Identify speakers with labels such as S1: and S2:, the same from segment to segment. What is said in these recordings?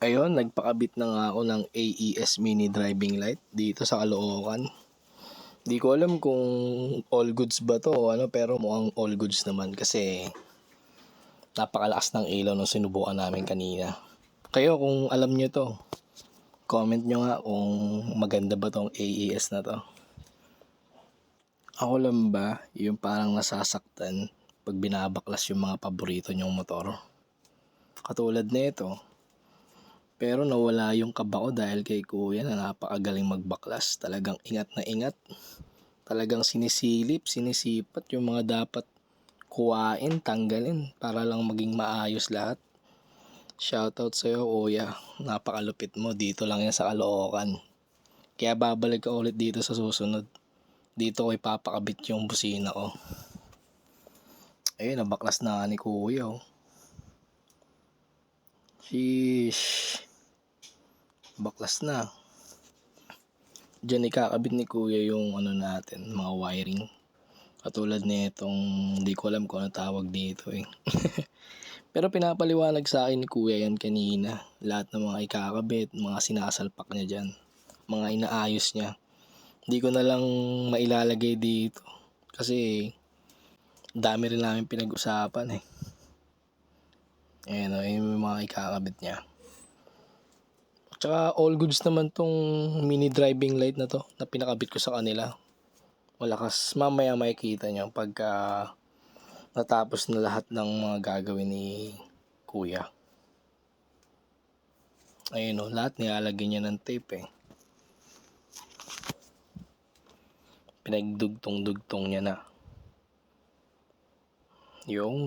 S1: Ayun, nagpakabit na nga ako ng AES mini driving light dito sa Caloocan. Di ko alam kung all goods ba to o ano, pero mukhang all goods naman kasi napakalakas ng ilaw nung sinubukan namin kanina. Kayo kung alam nyo to, comment nyo nga kung maganda ba tong AES na to. Ako lang ba yung parang nasasaktan pag binabaklas yung mga paborito nyong motor? Katulad nito. Pero nawala yung kaba ko dahil kay kuya na napakagaling magbaklas. Talagang ingat na ingat. Talagang sinisipat yung mga dapat kuwain, tanggalin para lang maging maayos lahat. Shoutout sa'yo kuya. Napakalupit mo. Dito lang yan sa Caloocan. Kaya babalik ka ulit dito sa susunod. Dito ko ipapakabit yung busina ko. Ayun, nabaklas na ni kuya oh. Sheesh. Baklas na. Diyan ikakabit ni kuya yung ano natin, mga wiring. Katulad nitong, hindi ko alam kung ano tawag dito eh. Pero pinapaliwanag sa akin ni kuya yan kanina. Lahat ng mga ikakabit, mga sinasalpak niya dyan. Mga inaayos niya. Hindi ko na lang mailalagay dito. Kasi dami rin namin pinag-usapan eh. Ayan o, yung mga ikakabit niya. Tsaka all goods naman tong mini driving light na to na pinakabit ko sa kanila. Malakas, mamaya makikita nyo pagka natapos na lahat ng mga gagawin ni kuya. Ayun o, lahat nilalagyan niya ng tape eh. Pinagdugtong-dugtong niya na. Yung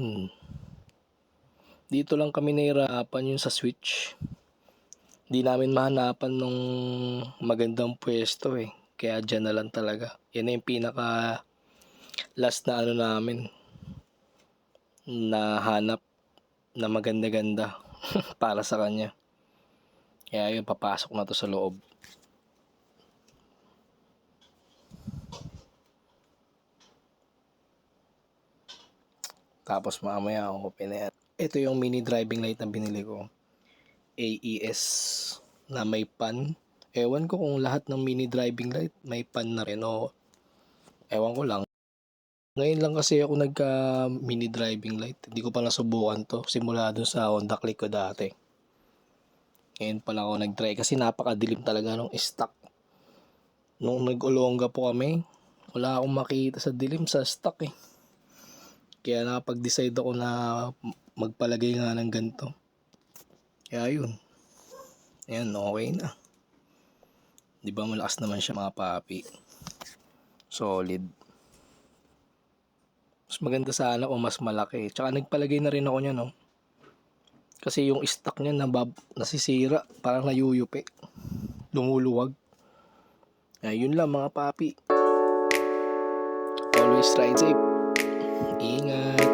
S1: dito lang kami nahirapan yung sa switch. Di namin mahanapan nung magandang pwesto eh. Kaya dyan na lang talaga. Yan na yung pinaka last na ano namin. Nahanap na maganda-ganda para sa kanya. Kaya yun, papasok na to sa loob. Tapos mamaya ako pinayat. Ito yung mini driving light na binili ko. AES na may pan. Ewan ko kung lahat ng mini driving light may pan na rin o ewan ko lang. Ngayon lang kasi ako nagka mini driving light. Hindi ko pa nasubukan to simula dun sa Honda Click ko dati. Ngayon pala ako nag-try kasi napakadilim talaga nung stock. Nung nag-Olonga po kami, wala akong makita sa dilim sa stock eh. Kaya nakapag-decide ako na magpalagay nga ng ganito. Kaya yun. Ayan, okay na. Di ba malakas naman siya mga papi. Solid. Mas maganda sana kung mas malaki. Tsaka nagpalagay na rin ako niya no. Kasi yung stock niya nasisira. Parang nayuyupi. Lumuluwag. Yun lang mga papi. Always ride safe. Ingat.